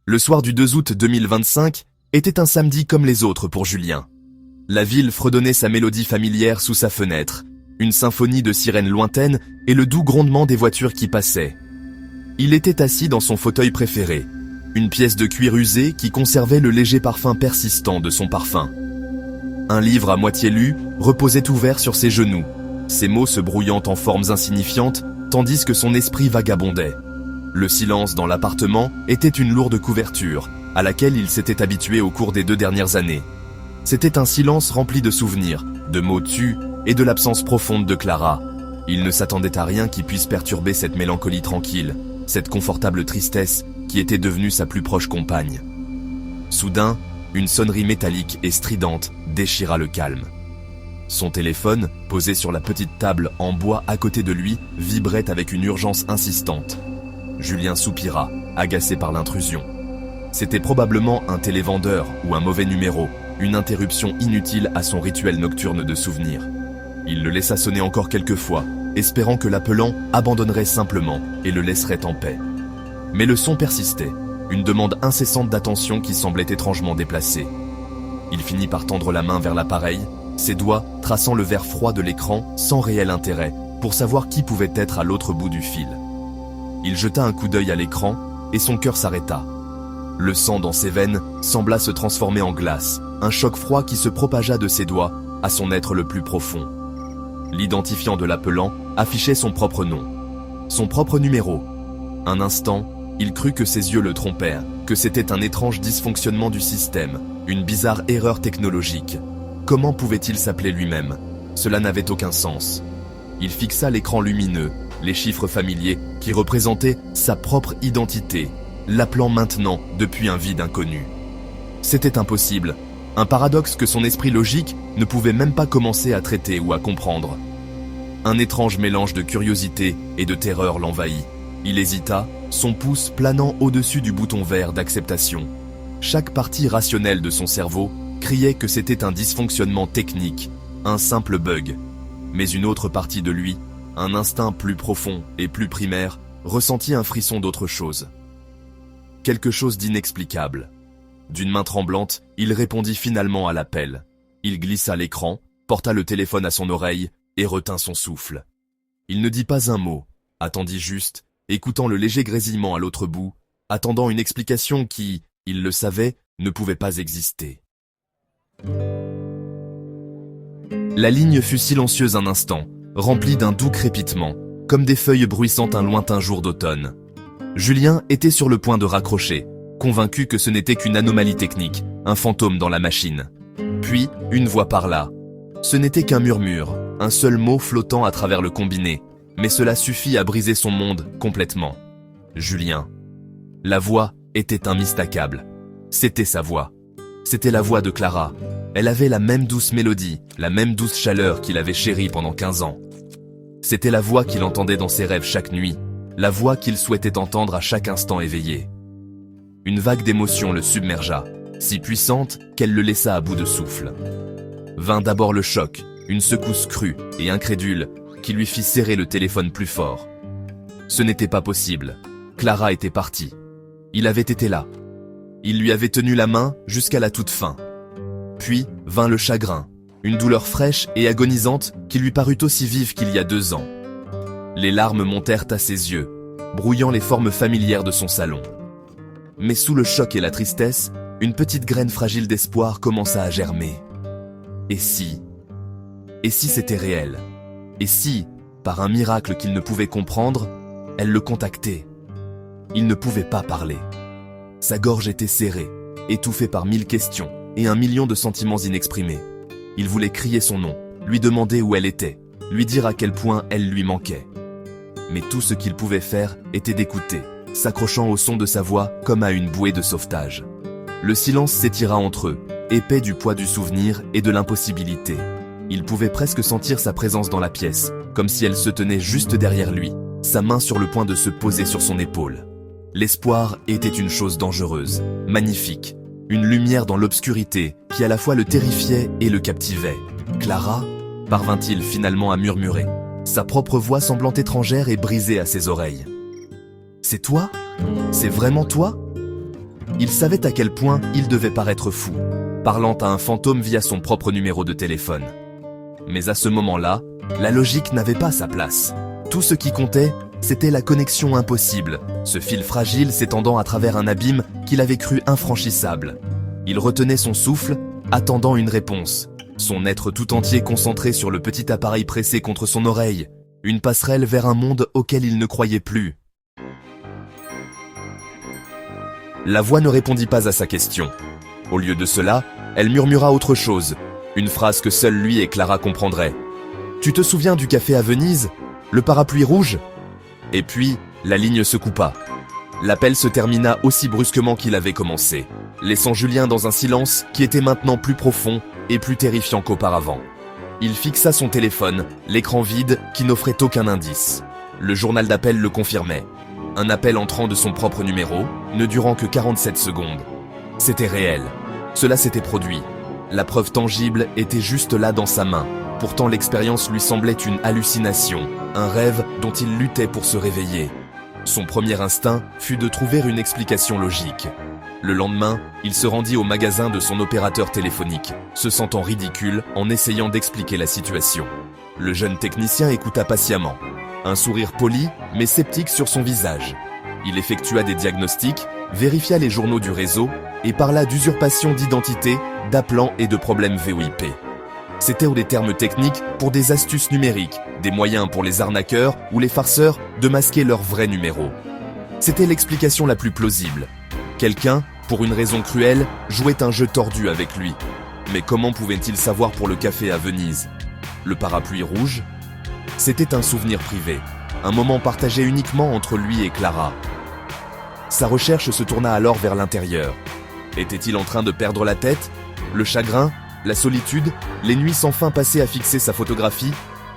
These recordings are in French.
Le soir du 2 août 2025 était un samedi comme les autres pour Julien. La ville fredonnait sa mélodie familière sous sa fenêtre, une symphonie de sirènes lointaines et le doux grondement des voitures qui passaient. Il était assis dans son fauteuil préféré, une pièce de cuir usé qui conservait le léger parfum persistant de son parfum. Un livre à moitié lu reposait ouvert sur ses genoux, ses mots se brouillant en formes insignifiantes, tandis que son esprit vagabondait. Le silence dans l'appartement était une lourde couverture, à laquelle il s'était habitué au cours des 2 dernières années. C'était un silence rempli de souvenirs, de mots tus et de l'absence profonde de Clara. Il ne s'attendait à rien qui puisse perturber cette mélancolie tranquille, cette confortable tristesse qui était devenue sa plus proche compagne. Soudain, une sonnerie métallique et stridente déchira le calme. Son téléphone, posé sur la petite table en bois à côté de lui, vibrait avec une urgence insistante. Julien soupira, agacé par l'intrusion. C'était probablement un télévendeur ou un mauvais numéro, une interruption inutile à son rituel nocturne de souvenirs. Il le laissa sonner encore quelques fois, espérant que l'appelant abandonnerait simplement et le laisserait en paix. Mais le son persistait, une demande incessante d'attention qui semblait étrangement déplacée. Il finit par tendre la main vers l'appareil, ses doigts traçant le verre froid de l'écran sans réel intérêt pour savoir qui pouvait être à l'autre bout du fil. Il jeta un coup d'œil à l'écran et son cœur s'arrêta. Le sang dans ses veines sembla se transformer en glace, un choc froid qui se propagea de ses doigts à son être le plus profond. L'identifiant de l'appelant affichait son propre nom, son propre numéro. Un instant, il crut que ses yeux le trompèrent, que c'était un étrange dysfonctionnement du système, une bizarre erreur technologique. Comment pouvait-il s'appeler lui-même? Cela n'avait aucun sens. Il fixa l'écran lumineux, les chiffres familiers qui représentaient sa propre identité, l'appelant maintenant depuis un vide inconnu. C'était impossible, un paradoxe que son esprit logique ne pouvait même pas commencer à traiter ou à comprendre. Un étrange mélange de curiosité et de terreur l'envahit. Il hésita, son pouce planant au-dessus du bouton vert d'acceptation. Chaque partie rationnelle de son cerveau criait que c'était un dysfonctionnement technique, un simple bug. Mais une autre partie de lui, un instinct plus profond et plus primaire, ressentit un frisson d'autre chose. Quelque chose d'inexplicable. D'une main tremblante, il répondit finalement à l'appel. Il glissa l'écran, porta le téléphone à son oreille et retint son souffle. Il ne dit pas un mot, attendit juste, écoutant le léger grésillement à l'autre bout, attendant une explication qui, il le savait, ne pouvait pas exister. La ligne fut silencieuse un instant, remplie d'un doux crépitement, comme des feuilles bruissant un lointain jour d'automne. Julien était sur le point de raccrocher, convaincu que ce n'était qu'une anomalie technique, un fantôme dans la machine. Puis, une voix parla. Ce n'était qu'un murmure, un seul mot flottant à travers le combiné, mais cela suffit à briser son monde complètement. Julien. La voix était immistakable. C'était sa voix. C'était la voix de Clara. Elle avait la même douce mélodie, la même douce chaleur qu'il avait chérie pendant 15 ans. C'était la voix qu'il entendait dans ses rêves chaque nuit, la voix qu'il souhaitait entendre à chaque instant éveillé. Une vague d'émotion le submergea, si puissante qu'elle le laissa à bout de souffle. Vint d'abord le choc, une secousse crue et incrédule qui lui fit serrer le téléphone plus fort. Ce n'était pas possible. Clara était partie. Il avait été là. Il lui avait tenu la main jusqu'à la toute fin. Puis vint le chagrin, une douleur fraîche et agonisante qui lui parut aussi vive qu'il y a 2 ans. Les larmes montèrent à ses yeux, brouillant les formes familières de son salon. Mais sous le choc et la tristesse, une petite graine fragile d'espoir commença à germer. Et si c'était réel? Et si, par un miracle qu'il ne pouvait comprendre, elle le contactait? Il ne pouvait pas parler. Sa gorge était serrée, étouffée par 1000 questions et 1 million de sentiments inexprimés. Il voulait crier son nom, lui demander où elle était, lui dire à quel point elle lui manquait. Mais tout ce qu'il pouvait faire était d'écouter, s'accrochant au son de sa voix comme à une bouée de sauvetage. Le silence s'étira entre eux, épais du poids du souvenir et de l'impossibilité. Il pouvait presque sentir sa présence dans la pièce, comme si elle se tenait juste derrière lui, sa main sur le point de se poser sur son épaule. L'espoir était une chose dangereuse, magnifique, une lumière dans l'obscurité qui à la fois le terrifiait et le captivait. « Clara » parvint-il finalement à murmurer, sa propre voix semblant étrangère et brisée à ses oreilles. « C'est toi? C'est vraiment toi ?» Il savait à quel point il devait paraître fou, parlant à un fantôme via son propre numéro de téléphone. Mais à ce moment-là, la logique n'avait pas sa place. Tout ce qui comptait, c'était la connexion impossible, ce fil fragile s'étendant à travers un abîme qu'il avait cru infranchissable. Il retenait son souffle, attendant une réponse, son être tout entier concentré sur le petit appareil pressé contre son oreille, une passerelle vers un monde auquel il ne croyait plus. La voix ne répondit pas à sa question. Au lieu de cela, elle murmura autre chose, une phrase que seul lui et Clara comprendraient. « Tu te souviens du café à Venise? Le parapluie rouge ?» Et puis, la ligne se coupa. L'appel se termina aussi brusquement qu'il avait commencé, laissant Julien dans un silence qui était maintenant plus profond et plus terrifiant qu'auparavant. Il fixa son téléphone, l'écran vide qui n'offrait aucun indice. Le journal d'appel le confirmait. Un appel entrant de son propre numéro, ne durant que 47 secondes. C'était réel. Cela s'était produit. La preuve tangible était juste là dans sa main. Pourtant l'expérience lui semblait une hallucination, un rêve dont il luttait pour se réveiller. Son premier instinct fut de trouver une explication logique. Le lendemain, il se rendit au magasin de son opérateur téléphonique, se sentant ridicule en essayant d'expliquer la situation. Le jeune technicien écouta patiemment, un sourire poli mais sceptique sur son visage. Il effectua des diagnostics, vérifia les journaux du réseau et parla d'usurpation d'identité, d'appelants et de problèmes VoIP. C'était des termes techniques pour des astuces numériques, des moyens pour les arnaqueurs ou les farceurs de masquer leur vrai numéro. C'était l'explication la plus plausible. Quelqu'un, pour une raison cruelle, jouait un jeu tordu avec lui. Mais comment pouvait-il savoir pour le café à Venise? Le parapluie rouge? C'était un souvenir privé, un moment partagé uniquement entre lui et Clara. Sa recherche se tourna alors vers l'intérieur. Était-il en train de perdre la tête? Le chagrin? La solitude, les nuits sans fin passées à fixer sa photographie,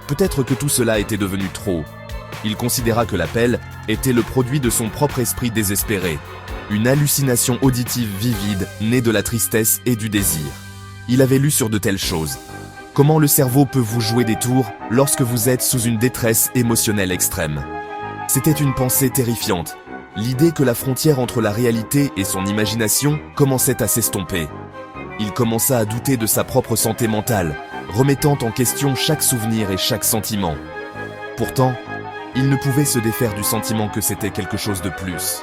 peut-être que tout cela était devenu trop. Il considéra que l'appel était le produit de son propre esprit désespéré, une hallucination auditive vivide née de la tristesse et du désir. Il avait lu sur de telles choses. Comment le cerveau peut vous jouer des tours lorsque vous êtes sous une détresse émotionnelle extrême? C'était une pensée terrifiante, l'idée que la frontière entre la réalité et son imagination commençait à s'estomper. Il commença à douter de sa propre santé mentale, remettant en question chaque souvenir et chaque sentiment. Pourtant, il ne pouvait se défaire du sentiment que c'était quelque chose de plus.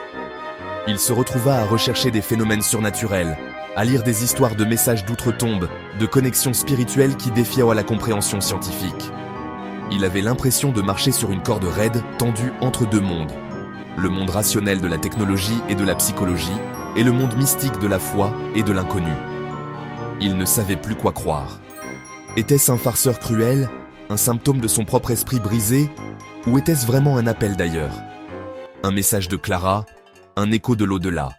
Il se retrouva à rechercher des phénomènes surnaturels, à lire des histoires de messages d'outre-tombe, de connexions spirituelles qui défiaient à la compréhension scientifique. Il avait l'impression de marcher sur une corde raide tendue entre deux mondes. Le monde rationnel de la technologie et de la psychologie, et le monde mystique de la foi et de l'inconnu. Il ne savait plus quoi croire. Était-ce un farceur cruel, un symptôme de son propre esprit brisé, ou était-ce vraiment un appel d'ailleurs? Un message de Clara, un écho de l'au-delà.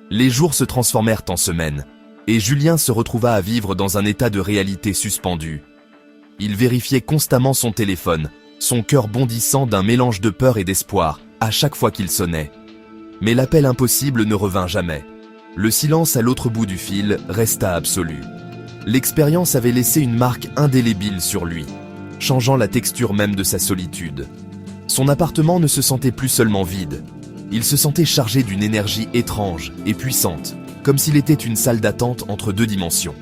Les jours se transformèrent en semaines, et Julien se retrouva à vivre dans un état de réalité suspendu. Il vérifiait constamment son téléphone, son cœur bondissant d'un mélange de peur et d'espoir à chaque fois qu'il sonnait. Mais l'appel impossible ne revint jamais. Le silence à l'autre bout du fil resta absolu. L'expérience avait laissé une marque indélébile sur lui, changeant la texture même de sa solitude. Son appartement ne se sentait plus seulement vide. Il se sentait chargé d'une énergie étrange et puissante, comme s'il était une salle d'attente entre deux dimensions.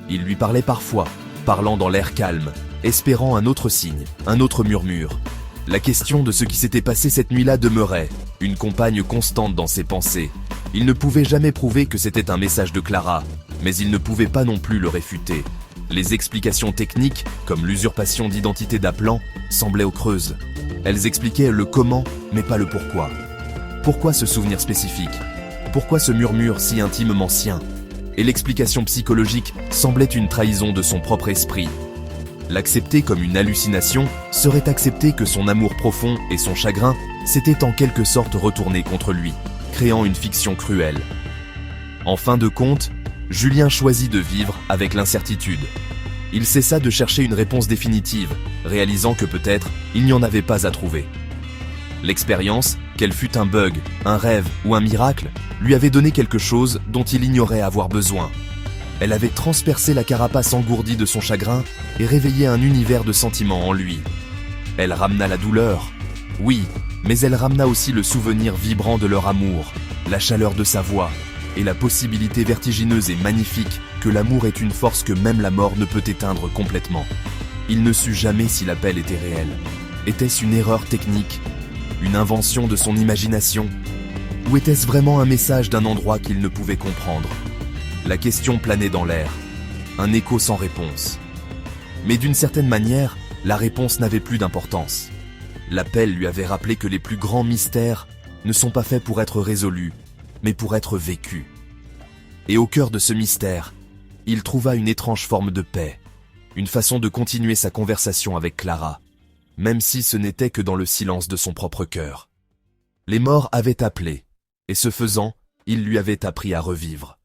Il lui parlait parfois, parlant dans l'air calme, espérant un autre signe, un autre murmure. La question de ce qui s'était passé cette nuit-là demeurait, une compagne constante dans ses pensées. Il ne pouvait jamais prouver que c'était un message de Clara, mais il ne pouvait pas non plus le réfuter. Les explications techniques, comme l'usurpation d'identité d'appelant, semblaient aux creuses. Elles expliquaient le comment, mais pas le pourquoi. Pourquoi ce souvenir spécifique? Pourquoi ce murmure si intimement sien? Et l'explication psychologique semblait une trahison de son propre esprit. L'accepter comme une hallucination serait accepter que son amour profond et son chagrin s'étaient en quelque sorte retournés contre lui, créant une fiction cruelle. En fin de compte, Julien choisit de vivre avec l'incertitude. Il cessa de chercher une réponse définitive, réalisant que peut-être il n'y en avait pas à trouver. L'expérience, qu'elle fût un bug, un rêve ou un miracle, lui avait donné quelque chose dont il ignorait avoir besoin. Elle avait transpercé la carapace engourdie de son chagrin et réveillé un univers de sentiments en lui. Elle ramena la douleur, oui, Mais elle ramena aussi le souvenir vibrant de leur amour, la chaleur de sa voix, et la possibilité vertigineuse et magnifique que l'amour est une force que même la mort ne peut éteindre complètement. Il ne sut jamais si l'appel était réel. Était-ce une erreur technique? Une invention de son imagination? Ou était-ce vraiment un message d'un endroit qu'il ne pouvait comprendre? La question planait dans l'air, un écho sans réponse. Mais d'une certaine manière, la réponse n'avait plus d'importance. L'appel lui avait rappelé que les plus grands mystères ne sont pas faits pour être résolus, mais pour être vécus. Et au cœur de ce mystère, il trouva une étrange forme de paix, une façon de continuer sa conversation avec Clara, même si ce n'était que dans le silence de son propre cœur. Les morts avaient appelé, et ce faisant, ils lui avaient appris à revivre.